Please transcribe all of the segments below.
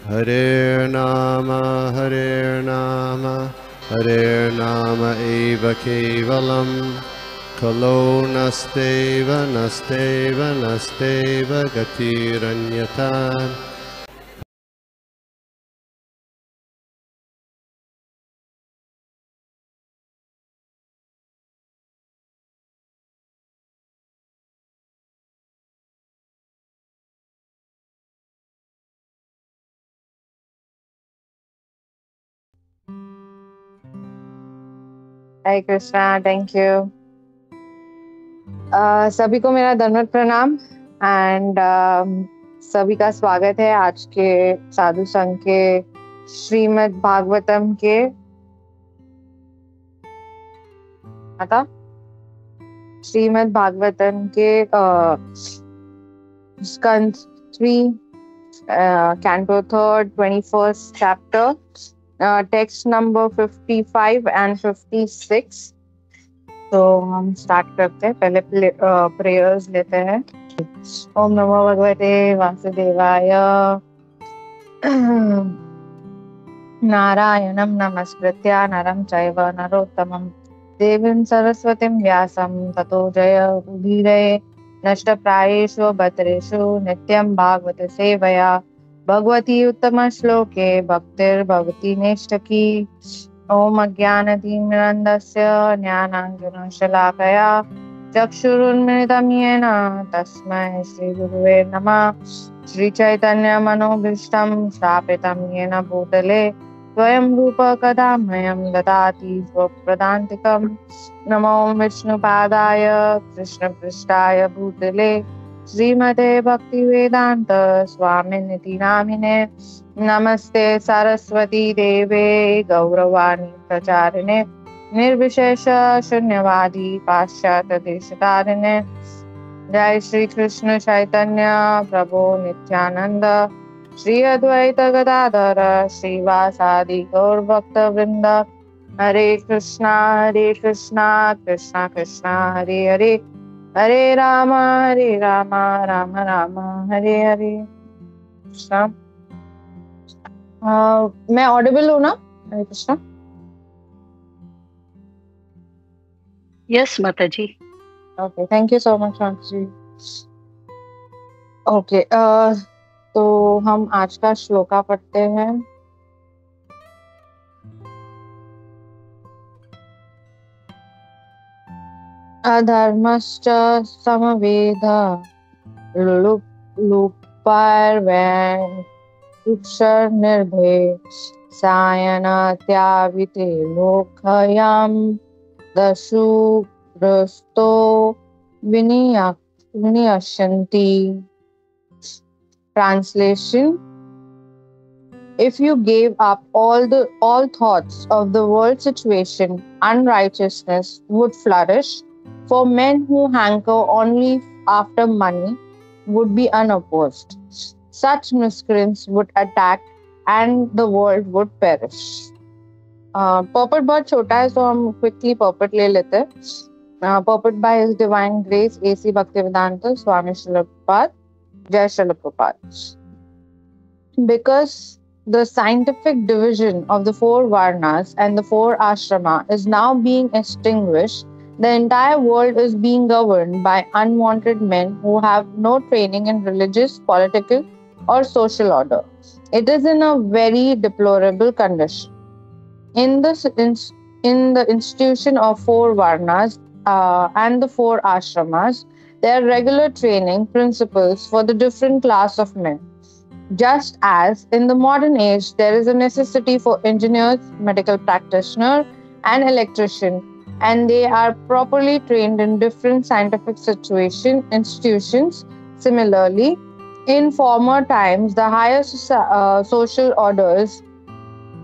Hare Nama Hare Nama Eva Kevalam Kalo Nasteva Nasteva Nasteva Gatiranyata. Hare Krishna, thank you. सभी को मेरा दंडवत प्रणाम एंड सभी का स्वागत है आज के साधु संघ के श्रीमद् भागवतम के श्रीमद् भागवतम के स्कंद 3 canto 3 21st chapter text number 55 and 56. तो हम स्टार्ट करते हैं. पहले प्रेयर्स लेते हैं. ओम नमो भगवते वासुदेवाय. नारायणं नमस्कृत्य नरं चैव नरोत्तमं देवीं सरस्वतीं व्यासं ततो जयमुदीरये. नष्टप्रायेषु भद्रेषु नित्यं भागवत सेवया भगवती उत्तमश्लोके भक्तिर्भवति नैष्ठकी. ओम अज्ञानतिमिरन्धस्य ज्ञानाञ्जनशलाकया चक्षुरुन्मिलितं येन तस्मै श्रीगुरुवे नमः. श्रीचैतन्यमनोभीष्टं स्थापितं येन भूतले स्वयं रूप कदा मह्यं ददाति स्वप्रदान्तिकं. नमो विष्णुपादाय कृष्णपृष्ठाय भूतले श्रीमते भक्तिवेदान्त स्वामिनिति नामिने. नमस्ते सरस्वती देवे गौरवाणी प्रचारिणे निर्विशेष शून्यवादी पाश्चात्य देशतारिणे. जय श्री कृष्ण चैतन्य प्रभु नित्यानंद श्री अद्वैत गदाधर श्रीवासादि गौर भक्त वृंद. हरे कृष्णा कृष्णा कृष्णा हरे हरे हरे राम राम राम हरे हरे. कृष्णा मैं ऑडिबल हूँ ना? हरे कृष्णा. यस माता जी. Okay, thank you so much माता जी. ओके, तो हम आज का श्लोका पढ़ते हैं. अधर्मश्च समवेद लुप्पार्वैन् निर्भय सायनत्याविते लोकयां दशुग्रस्तो विनियशन्ति. Translation: If you gave up all thoughts of the world situation, unrighteousness would flourish, for men who hanker only after money would be unopposed. Such miscreants would attack and the world would perish. Purport बहुत छोटा है, तो हम quickly purport ले लेते हैं. Purport by His Divine Grace A.C. Bhaktivedanta Swami Srila Prabhupada. Jai Srila Prabhupada. Because the scientific division of the 4 varnas and the 4 ashrama is now being extinguished, the entire world is being governed by unwanted men who have no training in religious, political, or social order. It is in a very deplorable condition. In the institution of 4 varnas and the 4 ashramas, there are regular training principles for the different class of men. Just as in the modern age, there is a necessity for engineers, medical practitioners, and electricians, and they are properly trained in different scientific institutions. Similarly, in former times, the higher social orders,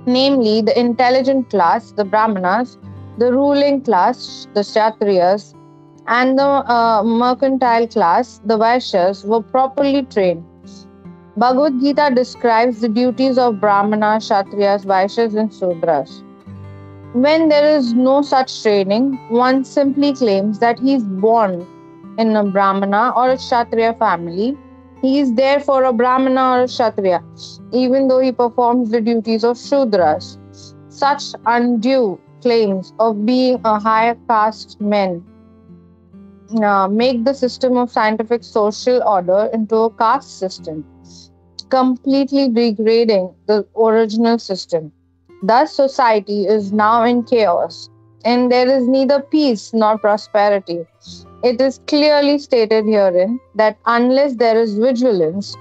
namely the intelligent class, the Brahmanas, the ruling class, the Kshatriyas, and the mercantile class, the Vaishyas, were properly trained. Bhagavad Gita describes the duties of Brahmanas, Kshatriyas, Vaishyas, and Sudras. When there is no such training, one simply claims that he is born in a Brahmana or a Kshatriya family He is there for a Brahmana or a Kshatriya, even though he performs the duties of Shudras. Such undue claims of being a higher caste men make the system of scientific social order into a caste system, completely degrading the original system. Thus, society is now in chaos, and there is neither peace nor prosperity. It is clearly stated herein that unless there is vigilance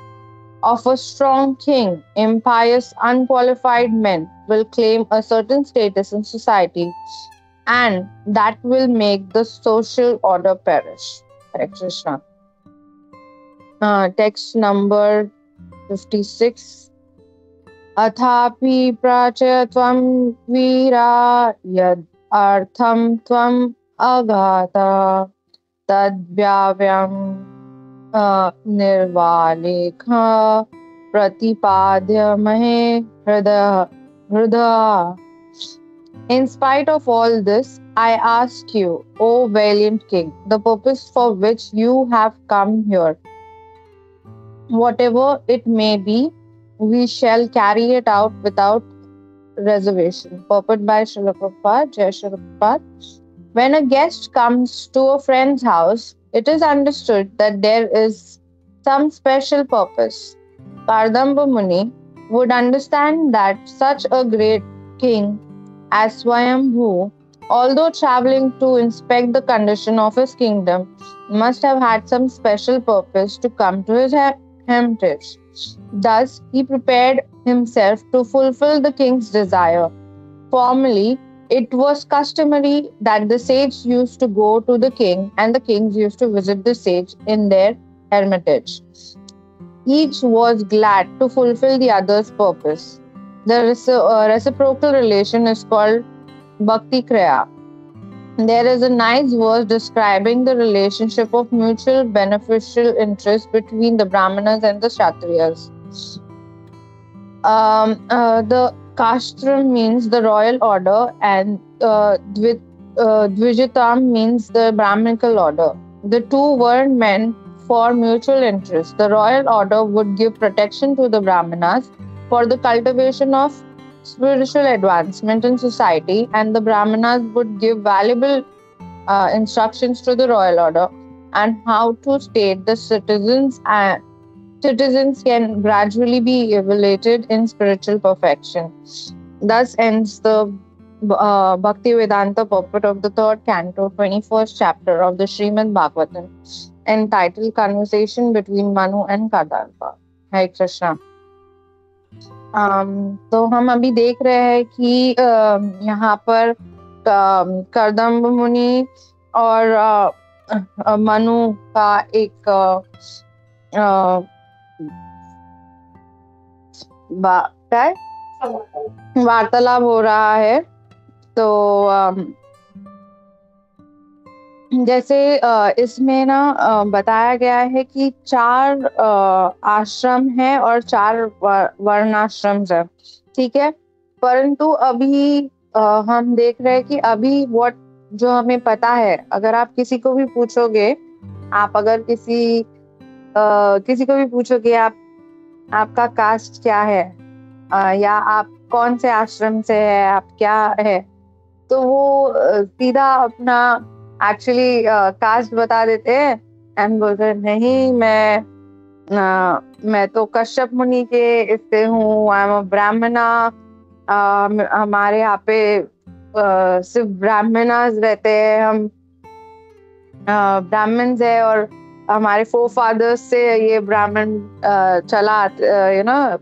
of a strong king, impious, unqualified men will claim a certain status in society, and that will make the social order perish. Hare Krishna. Text number 56. Athapi prachaya tvam vira yad artham tvam agata tadvyavyam nirvalekha pratipadyamahe hृदय. In spite of all this, I ask you, O valiant king, the purpose for which you have come here. Whatever it may be, we shall carry it out without reservation. Purport by Srila Prabhupada, Jai Srila Prabhupada. When a guest comes to a friend's house, it is understood that there is some special purpose. Kardamba Muni would understand that such a great king as Swayambhu, although traveling to inspect the condition of his kingdom, must have had some special purpose to come to his hermitage. Thus, he prepared himself to fulfill the king's desire. Formerly, it was customary that the sage used to go to the king and the kings used to visit the sage in their hermitage. Each was glad to fulfill the other's purpose. The reciprocal relation is called Bhakti Kriya. There is a nice verse describing the relationship of mutual beneficial interest between the Brahmanas and the Kshatriyas. The Kastram means the royal order, and Dvijatam means the Brahminical order. The two were meant for mutual interest. The royal order would give protection to the Brahmanas for the cultivation of spiritual advancement in society, and the Brahmanas would give valuable instructions to the royal order and how to state the citizens can gradually be elevated in spiritual perfection. Thus ends the Bhakti Vedanta purport of the third canto, 21st chapter of the Srimad Bhagavatam, entitled Conversation between Manu and Kadamba. Hare Krishna. तो हम अभी देख रहे हैं कि यहाँ पर कर्दम्ब मुनि और मनु का एक वार्तालाप हो रहा है. तो जैसे इसमें ना बताया गया है कि 4 आश्रम है और 4 वर्णाश्रम है, ठीक है. परंतु अभी हम देख रहे हैं कि अभी जो हमें पता है, अगर आप किसी को भी पूछोगे, आप अगर किसी को भी पूछोगे आपका कास्ट क्या है, या आप कौन से आश्रम से है, आप क्या है, तो वो सीधा अपना एक्चुअली कास्ट बता देते हैं एंड बोलते हैं नहीं, मैं तो कश्यप मुनि के इससे हूँ, आई एम अ ब्राह्मणा. हमारे यहाँ पे सिर्फ ब्राह्मणास रहते हैं, हम ब्राह्मण्स है और हमारे फोर फादर्स से ये ब्राह्मण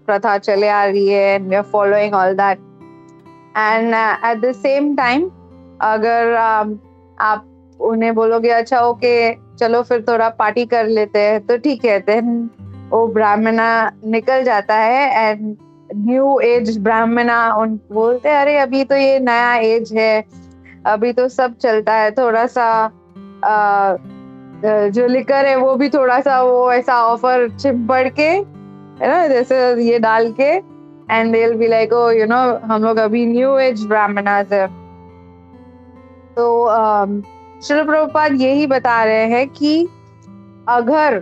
प्रथा चले आ रही है, and we are following all that. And at the same time अगर आप उन्हें बोलोगे अच्छा ओके चलो फिर थोड़ा पार्टी कर लेते हैं, तो ठीक है, देन वो ब्राह्मणा निकल जाता है एंड न्यू एज ब्राह्मणा उन बोलते हैं अरे अभी तो ये नया एज है, अभी तो सब चलता है, थोड़ा सा जो लिकर है वो भी थोड़ा सा वो ऐसा ऑफर चिपड़ के, है ना, जैसे ये डाल के, and they will be like oh हम लोग अभी न्यू एज ब्राह्मणास है. तो श्रील प्रभुपाद यही बता रहे हैं कि अगर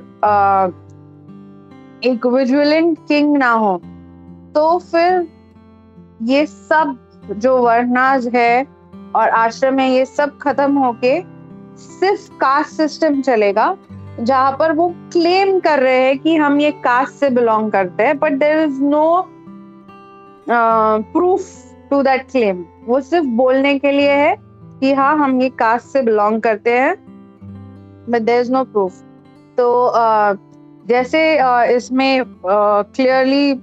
एक विजिलेंट किंग ना हो, तो फिर ये सब जो वर्णास है और आश्रम है ये सब खत्म होके सिर्फ कास्ट सिस्टम चलेगा, जहां पर वो क्लेम कर रहे हैं कि हम ये कास्ट से बिलोंग करते हैं, but there is no proof to that claim. वो सिर्फ बोलने के लिए है कि हाँ हम ये कास्ट से बिलोंग करते हैं, but there is no proof. तो जैसे इसमें क्लियरली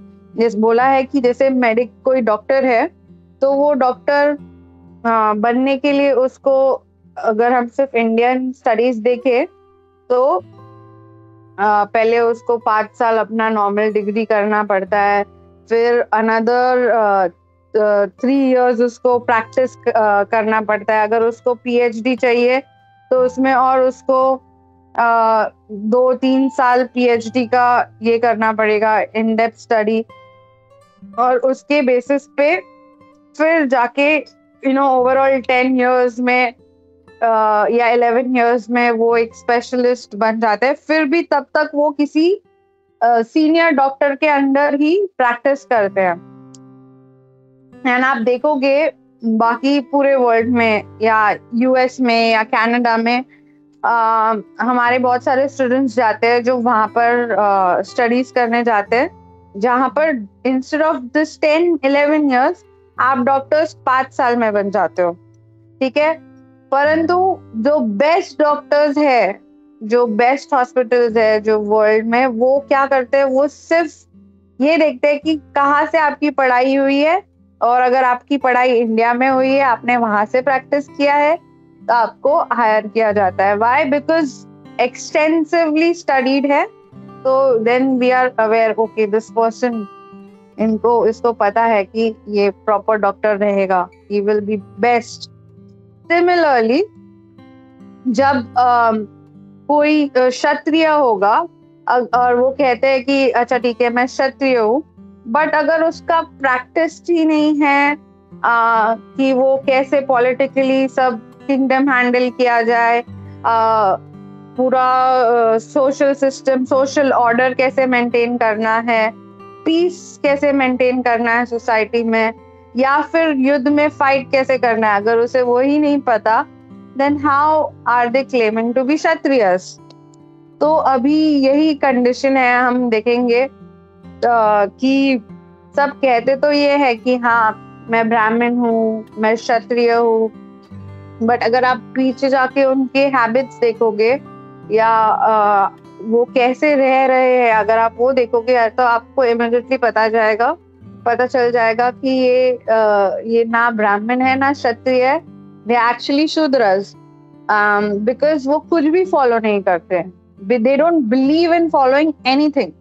बोला है कि जैसे मेडिक कोई डॉक्टर है, तो वो डॉक्टर बनने के लिए उसको, अगर हम सिर्फ इंडियन स्टडीज देखें तो पहले उसको 5 साल अपना नॉर्मल डिग्री करना पड़ता है, फिर अनदर 3 इयर्स उसको प्रैक्टिस करना पड़ता है। अगर उसको पीएचडी चाहिए तो उसमें और उसको 2-3 साल पीएचडी का ये करना पड़ेगा, इन डेप्थ स्टडी, और उसके बेसिस पे फिर जाके ओवरऑल 10 इयर्स में या 11 इयर्स में वो एक स्पेशलिस्ट बन जाते हैं। फिर भी तब तक वो किसी सीनियर डॉक्टर के अंडर ही प्रैक्टिस करते हैं। एंड आप देखोगे बाकी पूरे वर्ल्ड में या यूएस में या कनाडा में हमारे बहुत सारे स्टूडेंट्स जाते हैं जो वहां पर स्टडीज करने जाते हैं, जहां पर इंस्टेड ऑफ दिस 10-11 इयर्स आप डॉक्टर्स 5 साल में बन जाते हो, ठीक है। परंतु जो बेस्ट डॉक्टर्स है, जो बेस्ट हॉस्पिटल्स है जो वर्ल्ड में, वो क्या करते हैं, वो सिर्फ ये देखते हैं कि कहाँ से आपकी पढ़ाई हुई है, और अगर आपकी पढ़ाई इंडिया में हुई है, आपने वहां से प्रैक्टिस किया है, तो आपको हायर किया जाता है। व्हाई? बिकॉज एक्सटेंसिवली स्टडीड है, तो then we are aware, okay this person, इसको पता है कि ये प्रॉपर डॉक्टर रहेगा, he will be best. Similarly जब कोई क्षत्रिय होगा और वो कहते हैं कि अच्छा ठीक है मैं क्षत्रिय हूँ, बट अगर उसका प्रैक्टिस ही नहीं है कि वो कैसे पॉलिटिकली सब किंगडम हैंडल किया जाए, पूरा सोशल सिस्टम, सोशल ऑर्डर कैसे मेंटेन करना है, पीस कैसे मेंटेन करना है सोसाइटी में, या फिर युद्ध में फाइट कैसे करना है, अगर उसे वो ही नहीं पता, then how are they claiming to be Kshatriyas. तो अभी यही कंडीशन है। हम देखेंगे कि सब कहते तो ये है कि हाँ मैं ब्राह्मण हूँ, मैं क्षत्रिय हूँ, बट अगर आप पीछे जाके उनके हैबिट्स देखोगे या वो कैसे रह रहे हैं, अगर आप वो देखोगे तो आपको इमीडिएटली पता चल जाएगा कि ये ना ब्राह्मण है ना क्षत्रिय है, दे एक्चुअली शूद्रस, बिकॉज वो कुछ भी फॉलो नहीं करते, they don't believe in following anything.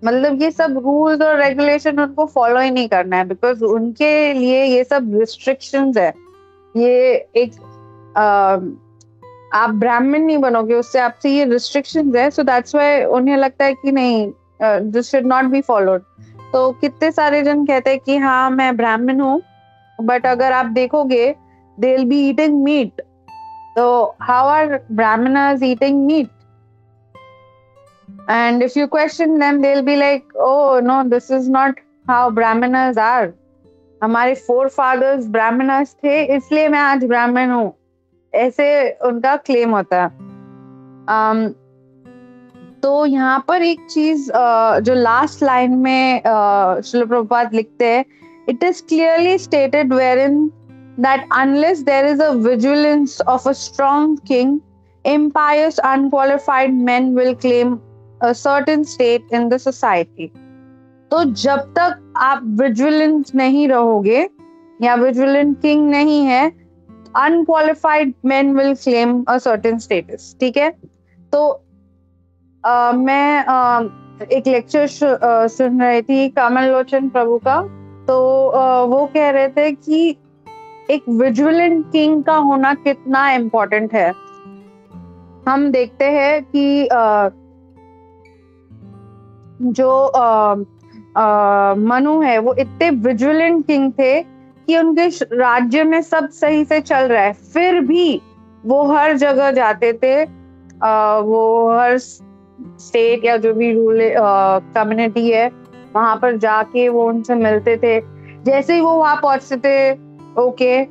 मतलब ये सब रूल्स और रेगुलेशन उनको फॉलो ही नहीं करना है, बिकॉज उनके लिए ये सब रिस्ट्रिक्शंस है। ये एक आप ब्राह्मण नहीं बनोगे, उससे आपसे ये रिस्ट्रिक्शंस है, सो दैट्स व्हाई उन्हें लगता है कि नहीं, this should not be followed. तो कितने सारे जन कहते हैं कि हाँ मैं ब्राह्मण हूँ, बट अगर आप देखोगे they will be eating meat, तो how are Brahmins eating meat? And if you question them, they'll be like, oh no, this is not how Brahmanas are. हमारे forefathers Brahmanas थे, इसलिए मैं आज ब्राह्मण हूँ, ऐसे उनका क्लेम होता है। तो यहाँ पर एक चीज जो लास्ट लाइन में श्रील प्रभुपाद लिखते हैं, it is clearly stated wherein that unless there is a vigilance of a strong king, impious unqualified men will claim a certain state in the society. तो जब तक आप विजिलेंट नहीं रहोगे या विजिलेंट किंग नहीं है, unqualified men will claim a certain status, ठीक है। तो मैं एक लेक्चर सुन रही थी कमल लोचन प्रभु का, तो वो कह रहे थे कि एक विजिलेंट किंग का होना कितना इम्पोर्टेंट है। हम देखते हैं कि जो मनु है वो इतने विजिलेंट किंग थे कि उनके राज्य में सब सही से चल रहा है, फिर भी वो हर जगह जाते थे, वो हर स्टेट या जो भी रूल कम्युनिटी है वहां पर जाके वो उनसे मिलते थे। जैसे ही वो वहां पहुंचते थे, ओके,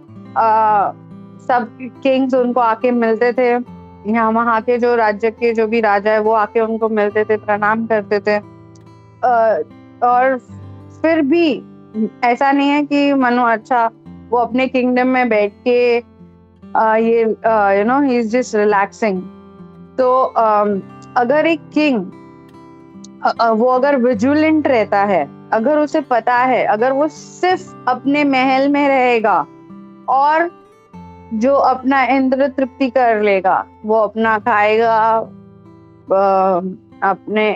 सब किंग्स उनको आके मिलते थे। यहाँ वहाँ के जो राज्य के जो भी राजा है वो आके उनको मिलते थे, प्रणाम करते थे। और फिर भी ऐसा नहीं है कि मनु अच्छा वो अपने किंगडम में बैठ के ये you know he is just relaxing. तो अगर एक किंग वो अगर विजिलेंट रहता है, अगर उसे पता है, अगर वो सिर्फ अपने महल में रहेगा और जो अपना इंद्र तृप्ति कर लेगा, वो अपना खाएगा, अपने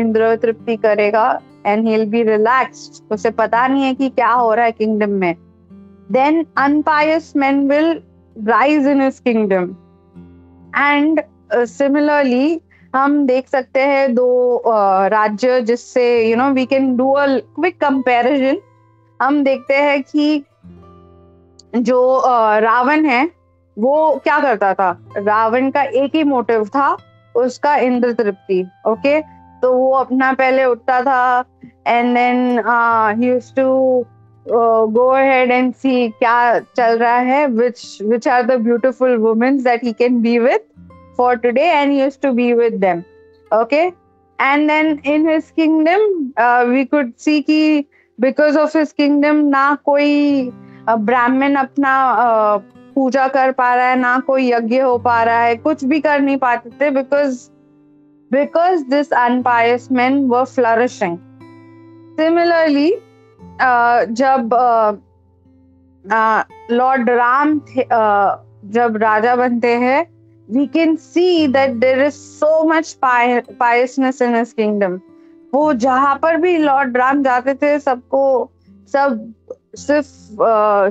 इंद्र तृप्ति करेगा and he will B relaxed, उसे पता नहीं है कि क्या हो रहा है किंगडम में, then अनपायस men will rise in his kingdom. And similarly हम देख सकते हैं दो राज्य जिससे you know we can do a quick comparison. हम देखते हैं कि जो रावण है वो क्या करता था, रावण का एक ही मोटिव था, उसका इंद्र तृप्ति। ओके, तो वो अपना पहले उठता था and then he used to go ahead and see क्या चल रहा है, which are the beautiful women that he can be with for today, and he used to be with them. Okay, and then in his kingdom we could see कि because of his kingdom ना कोई ब्राह्मण अपना पूजा कर पा रहा है, ना कोई यज्ञ हो पा रहा है, कुछ भी कर नहीं पाते थे, because this unpious men were flourishing. Similarly जब लॉर्ड राम जब राजा बनते हैं, we can see that there is so much piousness in his kingdom. वो जहां पर भी लॉर्ड राम जाते थे सबको सब सिर्फ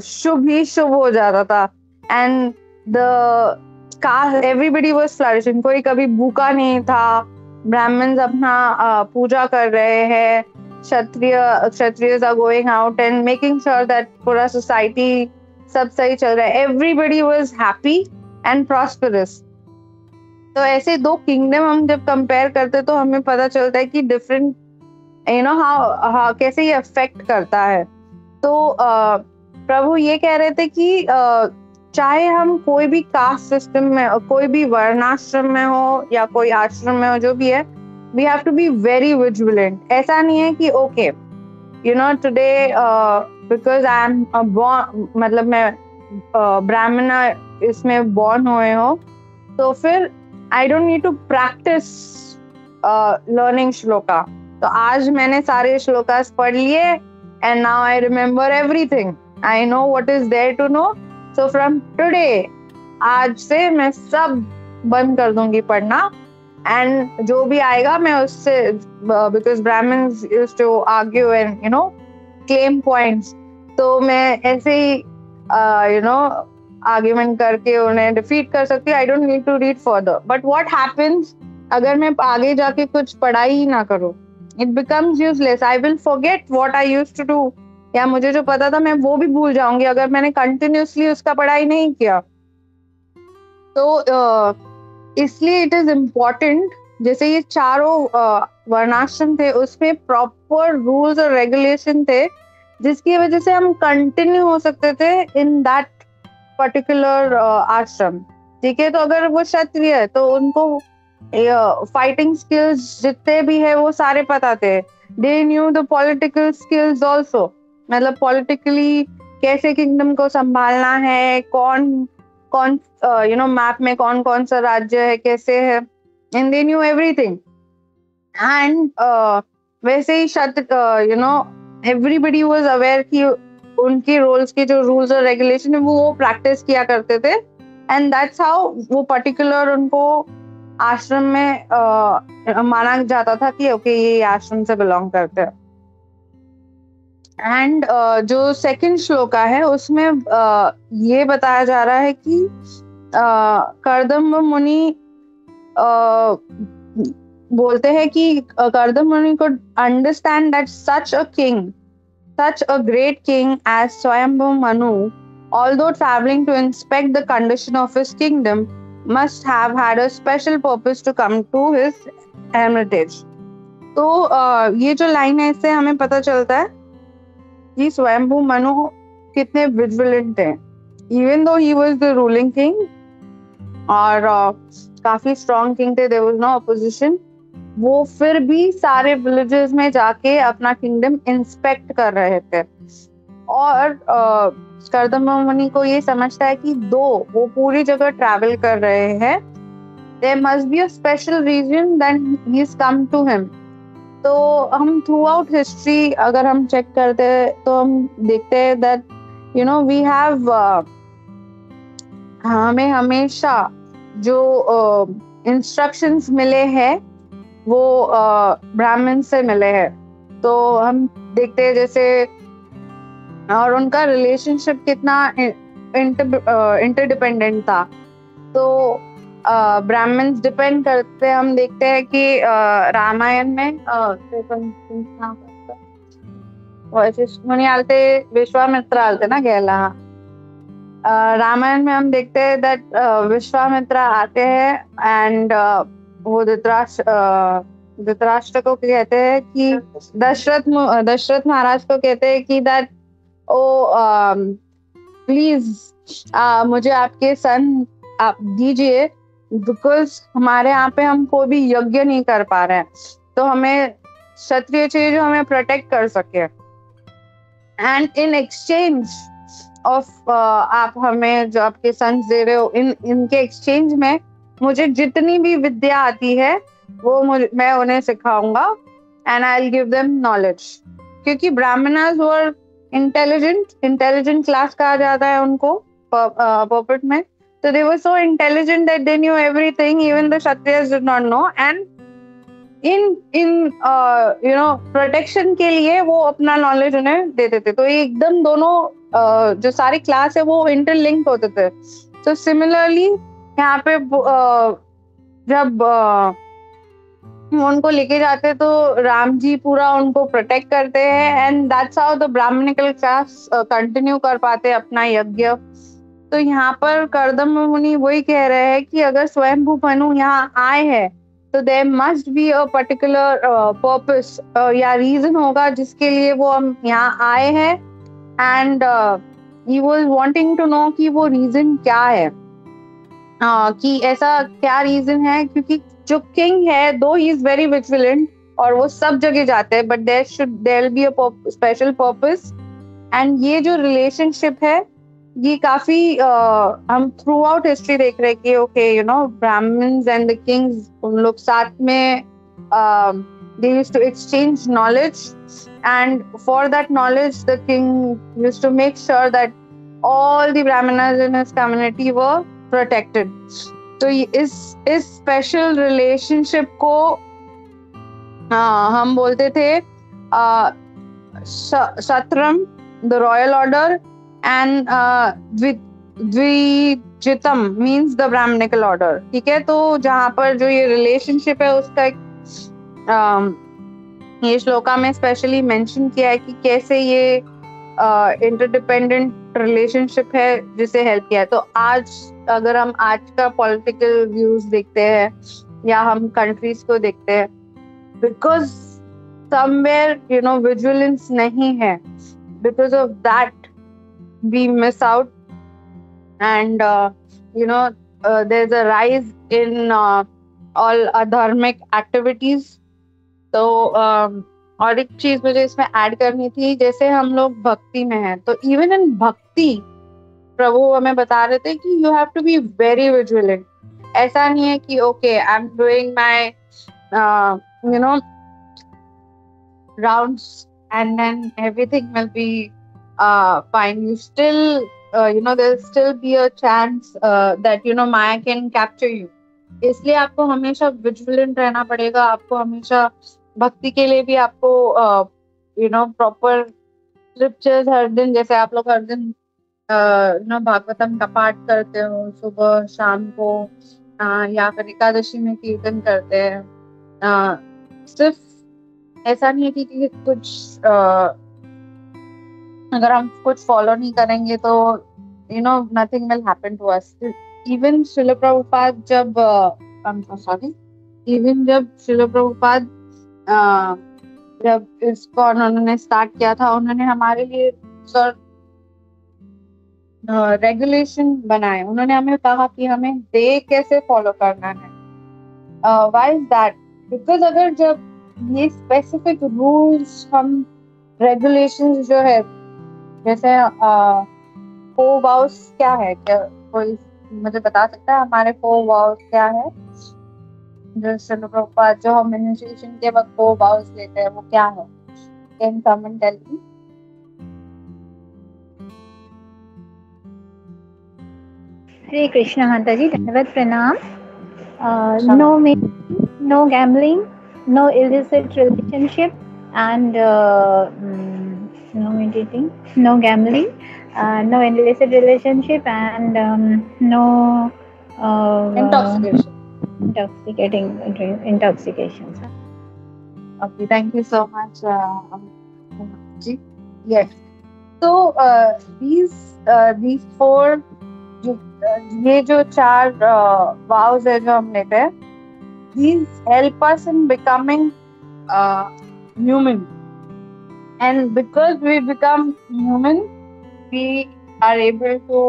शुभ ही शुभ हो जाता था and the everybody was flourishing. कोई कभी भूखा नहीं था, ब्राह्मण्स अपना पूजा कर रहे हैं, Kshatriyas are going out and making sure that पूरा सोसाइटी सब सही चल रहा है, everybody was happy and prosperous. तो ऐसे दो किंगडम हम जब कंपेयर करते तो हमें पता चलता है कि डिफरेंट यू नो हाउ कैसे ये अफेक्ट करता है। तो प्रभु ये कह रहे थे कि चाहे हम कोई भी कास्ट सिस्टम में, कोई भी वर्णाश्रम में हो या कोई आश्रम में हो, जो भी है, we have to be very vigilant. ऐसा नहीं है कि okay, you know, today because I am born, मतलब मैं ब्राह्मण इसमें born हुए हो, तो फिर I don't need to practice learning shloka. तो आज मैंने सारे श्लोकास पढ़ लिए and now I remember everything. I know what is there to know. So from today, आज से मैं सब बंद कर दूंगी पढ़ना, and जो भी आएगा मैं उससे, because Brahmins used to argue and you know claim points, तो मैं ऐसे ही you know argument करके उन्हें defeat कर सकती हूँ। I don't need to read further. But what happens अगर मैं आगे जाके कुछ पढ़ाई ही ना करूँ? It becomes useless. I will forget what I used to do. या मुझे जो पता था मैं वो भी भूल जाऊंगी अगर मैंने कंटिन्यूसली उसका पढ़ाई नहीं किया। तो इसलिए इट इज इम्पोर्टेंट, जैसे ये चारों वर्णाश्रम थे उसमें प्रॉपर रूल्स और रेगुलेशन थे जिसकी वजह से हम कंटिन्यू हो सकते थे इन दैट पर्टिकुलर आश्रम। ठीक है, तो अगर वो क्षत्रिय है तो उनको फाइटिंग स्किल्स जितने भी है वो सारे पता थे। They knew the political skills also, मतलब पॉलिटिकली कैसे किंगडम को संभालना है, कौन यू नो मैप में कौन कौन सा राज्य है, कैसे है, and the new everything. And वैसे ही you know everybody was aware कि उनके रोल्स के जो रूल्स और रेगुलेशन है वो प्रैक्टिस किया करते थे, एंड दैट्स हाउ वो पर्टिकुलर उनको आश्रम में माना जाता था कि ओके ये आश्रम से बिलोंग करते हैं। एंड जो सेकंड श्लोका है उसमें ये बताया जा रहा है कि कर्दम मुनि बोलते हैं कि कर्दम मुनि could understand that such a king, such a great king as Swayambhu Manu, although traveling to inspect the condition of his kingdom, must have had a special purpose to come to his hermitage. तो ये जो line है इससे हमें पता चलता है कि स्वयंभू मनु कितने विजिलेंट हैं. Even though he was the ruling king और काफी स्ट्रॉन्ग किंग थे, there was no opposition, वो फिर भी सारे विलेजेस में जाके अपना किंगडम इंस्पेक्ट कर रहे थे. और कर्दम मुनि को ये समझता है कि दो वो पूरी जगह ट्रैवल कर रहे हैं, there must be a special reason that he has come to him. तो हम थ्रू आउट हिस्ट्री अगर हम चेक करते हैं तो हम देखते हैं that you know we have हमें हमेशा जो इंस्ट्रक्शंस मिले हैं वो ब्राह्मण से मिले हैं. तो हम देखते हैं जैसे और उनका रिलेशनशिप कितना इंटरडिपेंडेंट था. तो ब्राह्मण्स डिपेंड करते हैं. हम देखते हैं कि रामायण में मुनि आलते विश्वामित्र आलते ना गेला. रामायण में हम देखते हैं दैट विश्वामित्र आते हैं एंड वो धृतराष्ट्र को कहते हैं कि दशरथ महाराज को कहते हैं कि दैट प्लीज मुझे आपके सन आप दीजिए, बिकॉज हमारे यहाँ पे हम कोई भी यज्ञ नहीं कर पा रहे हैं, तो हमें क्षत्रिय चाहिए जो हमें प्रोटेक्ट कर सके. एंड इन एक्सचेंज ऑफ आप हमें जो आपके सन्स दे रहे हो, इनके एक्सचेंज में मुझे जितनी भी विद्या आती है वो मैं उन्हें सिखाऊंगा and I will give them knowledge. क्योंकि ब्राह्मणस वर इंटेलिजेंट क्लास कहा जाता है उनको पोपेट में. So they were so intelligent that they knew everything, even the Kshatriyas did not know. And in protection के लिए वो अपना knowledge उन्हें देते थे. तो ये एकदम दोनों जो सारी क्लास है वो interlinked होते थे. So similarly यहाँ पे जब उनको लेके जाते तो राम जी पूरा उनको प्रोटेक्ट करते हैं and that's how the Brahmanical class continue कर पाते अपना यज्ञ. तो यहाँ पर कर्दम मुनि वही कह रहे हैं कि अगर स्वयंभू मनु यहाँ आए हैं तो there must be a particular purpose या रीजन होगा जिसके लिए वो हम यहाँ आए हैं. And he was wanting to know कि वो रीजन क्या है, कि ऐसा क्या रीजन है. क्योंकि जो किंग है दो ही इज वेरी विजिलेंट और वो सब जगह जाते हैं, but there will be a special purpose. And ये जो रिलेशनशिप है ये काफी हम थ्रू आउट हिस्ट्री देख रहे हैं कि okay you know Brahmins and the kings उन लोग साथ में they used to exchange knowledge, and for that knowledge the king used to make sure that all the brahmanas in his community were protected. तो इस स्पेशल रिलेशनशिप को हम बोलते थे सत्रम द रॉयल ऑर्डर and द्विजितम means the Brahmanical order. ठीक है. तो जहाँ पर जो ये रिलेशनशिप है उसका ये श्लोका में स्पेशली मेंशन किया है कि कैसे ये इंटरडिपेंडेंट रिलेशनशिप है जिसे हेल्प किया है. तो आज अगर हम आज का पॉलिटिकल व्यूज देखते हैं या हम कंट्रीज को देखते हैं, because somewhere you know vigilance नहीं है, because of that we miss out, and there's a rise in all adharmic activities. तो और एक चीज मुझे इसमें ऐड करनी थी, जैसे हम लोग भक्ति में हैं तो इवन इन भक्ति प्रभु हमें बता रहे थे कि you have to be very vigilant. ऐसा नहीं है कि okay I am doing my rounds and then everything will be fine. You still there'll still be a chance that Maya can capture you. इसलिए आपको हमेशा विजिलेंट रहना पड़ेगा. आपको हमेशा भक्ति के लिए भी आपको प्रॉपर स्क्रिप्चर्स हर दिन, जैसे आप लोग हर दिन भागवतम का पाठ करते हो सुबह शाम को, या फिर एकादशी में कीर्तन करते हैं. सिर्फ ऐसा नहीं है कि कुछ अगर हम कुछ फॉलो नहीं करेंगे तो nothing will happen to us. Even Srila Prabhupada जब श्रील प्रभुपाद जब इसको उन्होंने स्टार्ट किया था, उन्होंने हमारे लिए सर रेगुलेशन बनाए। उन्होंने हमें कहा कि हमें डे कैसे फॉलो करना है। Why is that? बिकॉज अगर जब ये स्पेसिफिक रूल्स हम रेगुलेशंस जो है, जैसे 4 vows क्या है, क्या कोई मुझे बता सकता है हमारे 4 vows क्या है? जो श्रील प्रभुपाद जो हम इनिशिएशन के वक्त 4 vows लेते हैं वो क्या है? Can someone tell me? हरे कृष्णा माता जी, धन्यवाद, प्रणाम। No no gambling, no illicit relationship, and no meditating, no gambling, no illicit relationship, and no intoxication. Okay, thank you so much, ji. Yes. So these 4 ये जो 4 vows है जो हम लेते हैं, these help us in becoming human, and because we become human, we are able to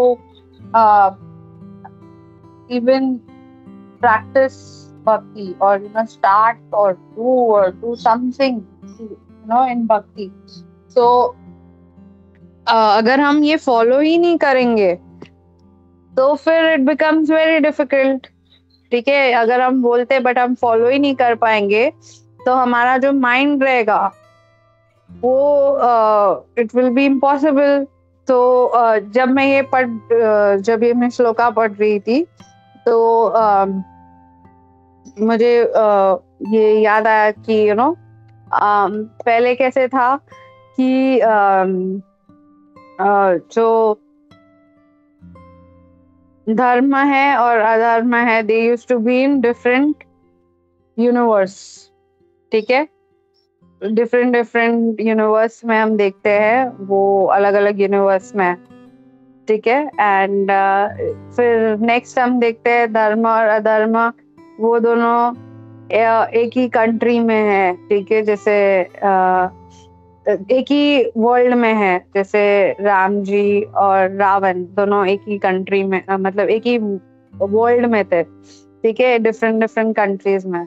even practice bhakti, or start or do something in bhakti. So अगर हम ये फॉलो ही नहीं करेंगे तो फिर इट बिकम्स वेरी डिफिकल्ट। ठीक है, अगर हम बोलते बट हम फॉलो ही नहीं कर पाएंगे तो हमारा जो माइंड रहेगा वो इट विल बी इम्पॉसिबल। तो जब मैं श्लोका पढ़ रही थी तो मुझे ये याद आया कि पहले कैसे था कि जो धर्म है और अधर्म है, they used to be in different universe. ठीक है, डिफरेंट यूनिवर्स में हम देखते हैं, वो अलग अलग यूनिवर्स में। ठीक है, एंड फिर नेक्स्ट हम देखते हैं धर्म और अधर्म, वो दोनों एक ही कंट्री में है। ठीक है, जैसे एक ही वर्ल्ड में है, जैसे राम जी और रावण दोनों एक ही कंट्री में, मतलब एक ही वर्ल्ड में थे। ठीक है, डिफरेंट कंट्रीज में।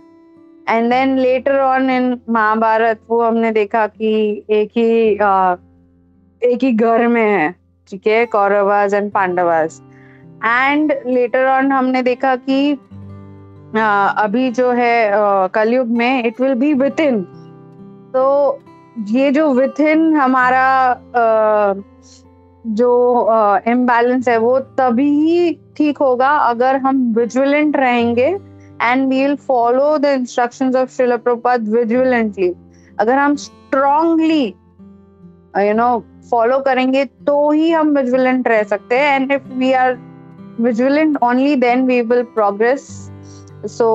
And then later on in Mahabharata वो हमने देखा कि एक ही घर में है। ठीक है, Kauravas and Pandavas. And later on हमने देखा कि अभी जो है कलयुग में it will be within. तो ये जो विद इन हमारा जो इम्बैलेंस है वो तभी ही ठीक होगा अगर हम विजिलेंट रहेंगे and we will follow the instructions of Srila Prabhupada vigilantly. अगर हम स्ट्रांगली फॉलो करेंगे तो ही हम विजिलेंट रह सकते हैं, and if we are vigilant only then we will progress. So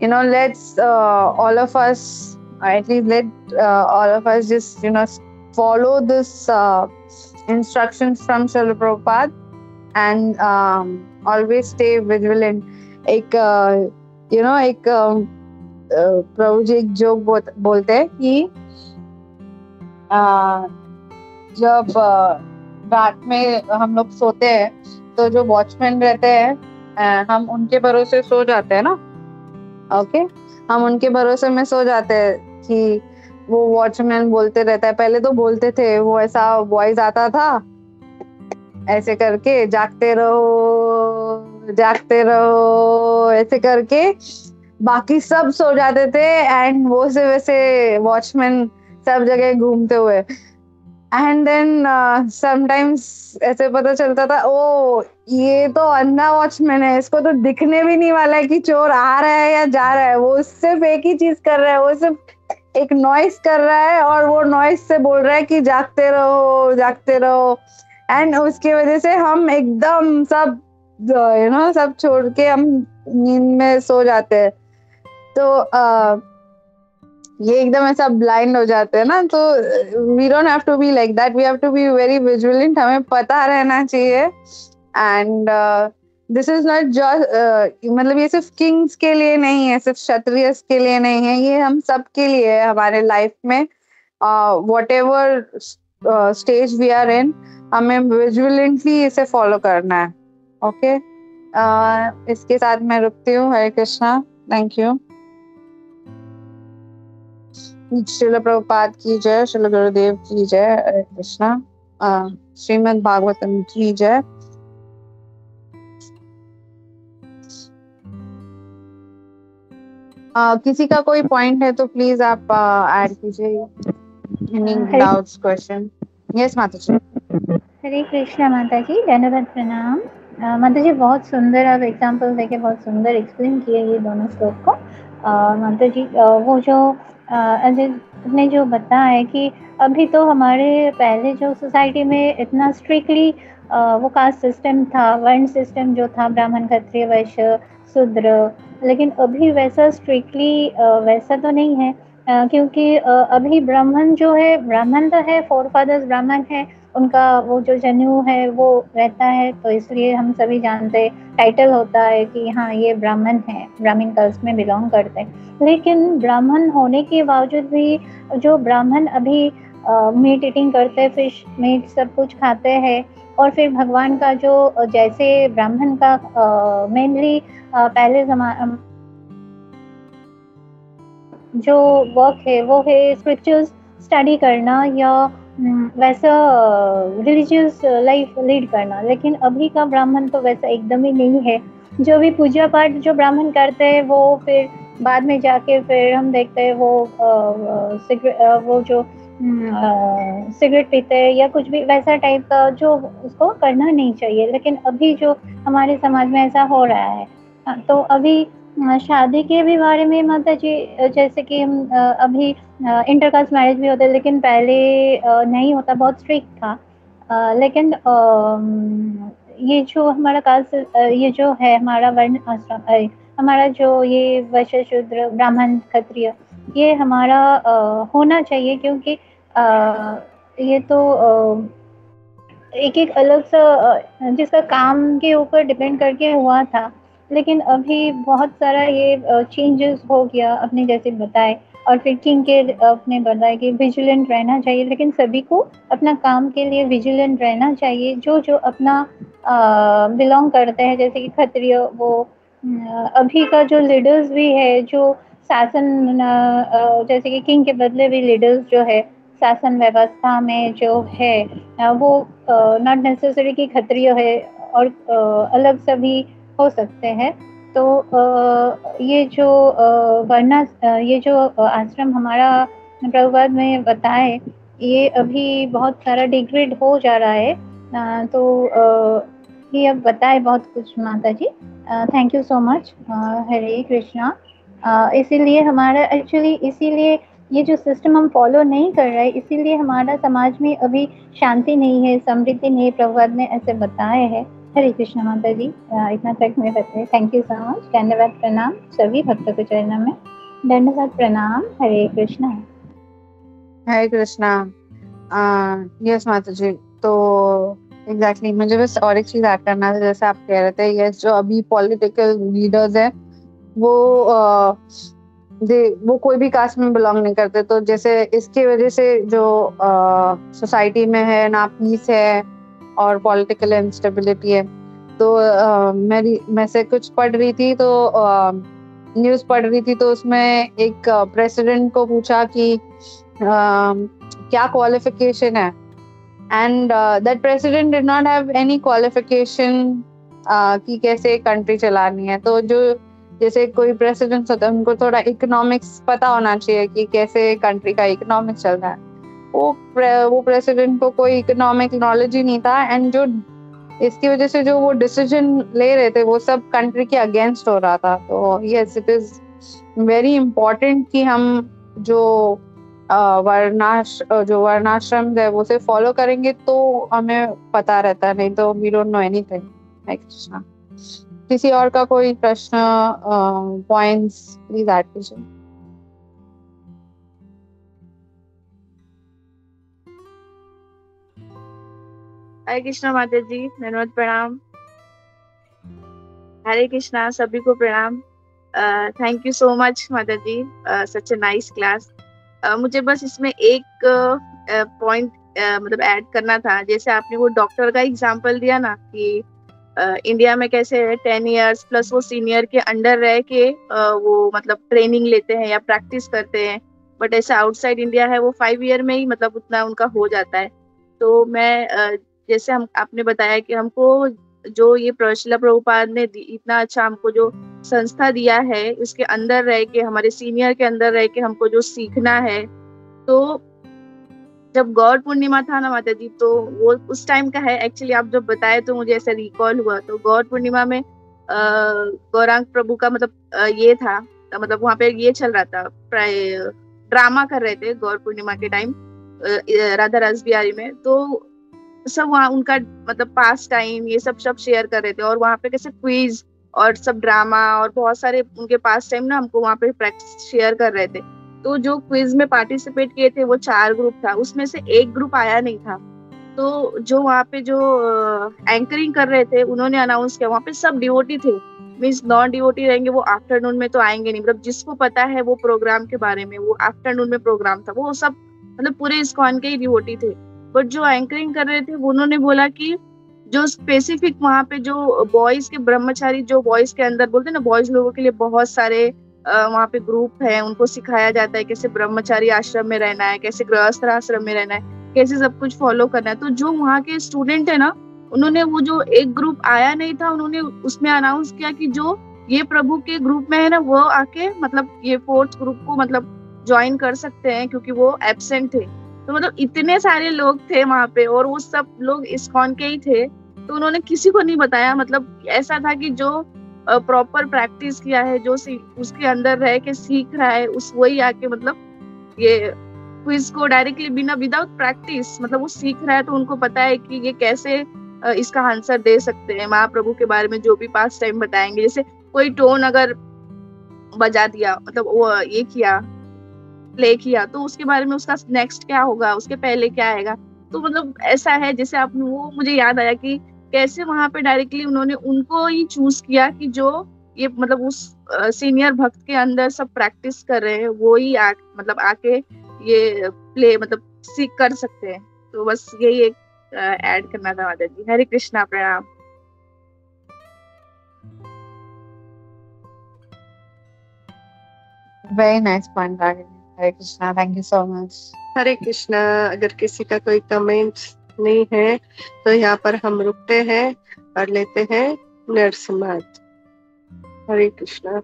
let's all of us, at least let all of us just follow this instructions from Srila Prabhupada and always stay vigilant. एक प्रभु जी एक joke बोलते हैं कि जब रात में हम लोग सोते हैं तो जो वॉचमैन रहते हैं हम उनके भरोसे सो जाते हैं ना। ओके, हम उनके भरोसे में सो जाते हैं कि वो वॉचमैन बोलते रहता है। पहले तो बोलते थे, वो ऐसा वॉइस आता था ऐसे करके, जागते रहो ऐसे करके, बाकी सब सो जाते थे एंड वो से वैसे वॉचमैन सब जगह घूमते हुए। एंड देन समटाइम्स ऐसे पता चलता था, ओ ये तो अंधा वॉचमैन है, इसको तो दिखने भी नहीं वाला है कि चोर आ रहा है या जा रहा है। वो सिर्फ एक ही चीज कर रहा है, वो सिर्फ एक नॉइस कर रहा है और वो नॉइस से बोल रहा है कि जागते रहो। एंड उसकी वजह से हम एकदम सब सब छोड़ के हम नींद में सो जाते हैं। तो ये एकदम ऐसा ब्लाइंड हो जाते हैं ना। तो we don't have to be like that, we have to be very vigilant. हमें पता रहना चाहिए and this is not just, मतलब ये सिर्फ किंग्स के लिए नहीं है, सिर्फ क्षत्रियस के लिए नहीं है, ये हम सब के लिए है हमारे लाइफ में। Whatever stage we are in, हमें विजिलेंटली इसे फॉलो करना है। ओके, इसके साथ मैं रुकती हूँ। हरे कृष्णा, थैंक यू। श्रील प्रभुपाद की जय, श्रील गुरुदेव की जय। हरे कृष्णा। श्रीमद् भागवतम की जय। किसी का कोई पॉइंट है तो प्लीज आप ऐड कीजिए। Any doubts, question? यस माता जी। हरे कृष्णा माता जी, धन्यवाद, प्रणाम। माता जी बहुत सुंदर आप एग्जाम्पल देके बहुत सुंदर एक्सप्लेन किए ये दोनों श्लोक को। माता जी वो जो अजय ने जो बताया है कि अभी तो हमारे पहले जो सोसाइटी में इतना स्ट्रिक्टली वो कास्ट सिस्टम था, वर्ण सिस्टम जो था, ब्राह्मण क्षत्रिय वैश्य शूद्र, लेकिन अभी वैसा स्ट्रिक्टली वैसा तो नहीं है। क्योंकि अभी ब्राह्मण जो है, ब्राह्मण तो है, फोर फादर्स ब्राह्मण है, उनका वो जो जनेऊ है वो रहता है, तो इसलिए हम सभी जानते, टाइटल होता है कि हाँ ये ब्राह्मण है, ब्राह्मण कास्ट में बिलोंग करते हैं। लेकिन ब्राह्मण होने के बावजूद भी जो ब्राह्मण अभी मीट ईटिंग करते, फिश मीट सब कुछ खाते हैं, और फिर भगवान का जो जैसे ब्राह्मण का मेनली पहले जो वर्क है वो है स्क्रिप्चर्स स्टडी करना या वैसा रिलीजियस लाइफ लीड करना। लेकिन अभी का ब्राह्मण तो वैसा एकदम ही नहीं है। जो भी पूजा पाठ जो ब्राह्मण करते हैं वो फिर बाद में जाके फिर हम देखते हैं वो वो जो सिगरेट पीते हैं या कुछ भी वैसा टाइप का जो उसको करना नहीं चाहिए। लेकिन अभी जो हमारे समाज में ऐसा हो रहा है, तो अभी शादी के भी बारे में माता जी जैसे कि हम अभी इंटरकास्ट मैरिज भी होता है, लेकिन पहले नहीं होता, बहुत स्ट्रिक्ट था। लेकिन ये जो हमारा कास्ट ये जो है हमारा वर्ण आश्रम हमारा जो ये वैश्य शूद्र ब्राह्मण क्षत्रिय, ये हमारा होना चाहिए। क्योंकि ये तो एक एक अलग सा जिसका काम के ऊपर डिपेंड करके हुआ था। लेकिन अभी बहुत सारा ये चेंजेस हो गया, अपने जैसे बताए। और फिर किंग के अपने बताया कि विजिलेंट रहना चाहिए, लेकिन सभी को अपना काम के लिए विजिलेंट रहना चाहिए। जो जो अपना बिलोंग करते हैं, जैसे कि क्षत्रिय वो अभी का जो लीडर्स भी है, जो शासन जैसे कि किंग के बदले भी लीडर्स जो है शासन व्यवस्था में जो है वो नॉट नेसेसरी कि क्षत्रिय है, और अलग सभी हो सकते हैं। तो ये जो ये जो आश्रम हमारा प्रभुपाद में बताए, ये अभी बहुत सारा डिग्रेड हो जा रहा है। तो ये अब बताए बहुत कुछ माता जी। Thank you so much. हरे कृष्णा। इसीलिए हमारा एक्चुअली इसीलिए ये जो सिस्टम हम फॉलो नहीं कर रहे, इसीलिए हमारा समाज में अभी शांति नहीं है, समृद्धि नहीं है। प्रभुपाद ने ऐसे बताए हैं। हरे कृष्ण माता जी, इतना तक में बताए। Thank you so much. धन्यवाद, प्रणाम सभी भक्तों के चरणों में। धन्यवाद, प्रणाम। हरे कृष्णा। हरे कृष्णा। यस माता जी। तो एग्जैक्टली मुझे बस और एक चीज ऐड करना था, जैसे आप कह रहे थे, यस जो अभी पॉलिटिकल लीडर्स हैं वो वो कोई भी कास्ट में बिलोंग नहीं करते। तो जैसे इसकी वजह से जो सोसाइटी में है ना पीस है और पॉलिटिकल इंस्टेबिलिटी है। तो मैं से कुछ पढ़ रही थी, तो न्यूज़ पढ़ रही थी, तो उसमें एक प्रेसिडेंट को पूछा कि क्या क्वालिफिकेशन है, and that president did not have any qualification कि कैसे कंट्री चलानी है। तो जो जैसे कोई प्रेसिडेंट होता है उनको थोड़ा इकोनॉमिक्स पता होना चाहिए कि कैसे कंट्री का इकोनॉमिक्स चल रहा है। वो प्रेसिडेंट को कोई इकोनॉमिक नॉलेज ही नहीं था, एंड जो इसकी वजह से जो वो डिसीजन ले रहे थे वो सब कंट्री के अगेंस्ट हो रहा था। तो yes, it is very important कि हम जो वर्णाश्रम है वो से फॉलो करेंगे तो हमें पता रहता है, नहीं तो we don't know anything. Krishna. किसी और का कोई प्रश्न, पॉइंट्स प्लीज ऐड कीजिए। हरे कृष्णा माता जी, धन्यवाद, प्रणाम। हरे कृष्णा, सभी को प्रणाम। थैंक यू सो मच माता जी, सच ए नाइस क्लास। मुझे बस इसमें एक पॉइंट मतलब ऐड करना था। जैसे आपने वो डॉक्टर का एग्जांपल दिया ना कि इंडिया में कैसे 10 इयर्स प्लस वो सीनियर के अंडर रह के वो मतलब ट्रेनिंग लेते हैं या प्रैक्टिस करते हैं, बट ऐसा आउटसाइड इंडिया है वो 5 ईयर में ही मतलब उतना उनका हो जाता है। तो मैं जैसे हम आपने बताया कि हमको जो ये शिला प्रभुपाद ने इतना अच्छा हमको जो संस्था दिया है, इसके अंदर रह के हमारे सीनियर के अंदर रह के हमको जो सीखना है, तो जब गौर पूर्णिमा था ना माता जी, तो वो उस टाइम का है एक्चुअली। आप जब बताए तो मुझे ऐसा रिकॉल हुआ। तो गौर पूर्णिमा में गौरांग प्रभु का मतलब ये था, मतलब वहाँ पे ये चल रहा था, ड्रामा कर रहे थे गौर पूर्णिमा के टाइम राधा रस बिहारी में। तो सब वहाँ उनका मतलब पास टाइम ये सब शेयर कर रहे थे, और वहाँ पे कैसे क्विज और सब ड्रामा और बहुत सारे उनके पास टाइम ना हमको वहाँ पे प्रैक्टिस शेयर कर रहे थे। तो जो क्विज में पार्टिसिपेट किए थे वो 4 ग्रुप था, उसमें से एक ग्रुप आया नहीं था। तो जो वहाँ पे जो एंकरिंग कर रहे थे उन्होंने अनाउंस किया, वहाँ पे सब डिवोटी थे, मीन्स नॉन डिवोटी रहेंगे वो आफ्टरनून में तो आएंगे नहीं, मतलब जिसको पता है वो प्रोग्राम के बारे में, वो आफ्टरनून में प्रोग्राम था, वो सब मतलब पूरे इस्कॉन के ही डिवोटी थे। बट जो एंकरिंग कर रहे थे उन्होंने बोला कि जो स्पेसिफिक वहाँ पे जो बॉयज के ब्रह्मचारी, जो बॉयज के अंदर बोलते हैं ना, बॉयज लोगों के लिए बहुत सारे वहाँ पे ग्रुप है, उनको सिखाया जाता है कैसे ब्रह्मचारी आश्रम में रहना है, कैसे गृहस्थ आश्रम में रहना है, कैसे सब कुछ फॉलो करना है। तो जो वहाँ के स्टूडेंट है ना, उन्होंने वो जो एक ग्रुप आया नहीं था, उन्होंने उसमें अनाउंस किया कि जो ये प्रभु के ग्रुप में है ना, वो आके मतलब ये 4th ग्रुप को मतलब ज्वाइन कर सकते हैं, क्योंकि वो एब्सेंट थे। तो मतलब इतने सारे लोग थे वहाँ पे, और वो सब लोग इस्कॉन के ही थे। तो उन्होंने किसी को नहीं बताया, मतलब ऐसा था कि जो प्रॉपर प्रैक्टिस किया है, जो उसके अंदर रह के सीख रहा है, उस वही आके मतलब ये क्विज को डायरेक्टली बिना विदाउट प्रैक्टिस मतलब वो सीख रहा है। तो उनको पता है कि ये कैसे इसका आंसर दे सकते हैं, महाप्रभु के बारे में जो भी पास टाइम बताएंगे। जैसे कोई टोन अगर बजा दिया, मतलब वो ये किया, प्ले किया, तो उसके बारे में उसका नेक्स्ट क्या होगा, उसके पहले क्या आएगा। तो मतलब ऐसा है, जैसे आप वो मुझे याद आया कि कैसे वहां पे डायरेक्टली उन्होंने उनको ही चूज किया कि जो ये मतलब उस सीनियर भक्त के अंदर सब प्रैक्टिस कर रहे हैं, वो ही मतलब आके ये प्ले मतलब सीख कर सकते हैं। तो बस यही एक ऐड करना था माता जी। हरे कृष्णा, प्रणाम। Very nice point, Ragini. Hare Krishna. Thank you so much. हरे कृष्णा। अगर किसी का कोई कमेंट नहीं है तो यहाँ पर हम रुकते हैं और लेते हैं नरसमाज। हरे कृष्णा।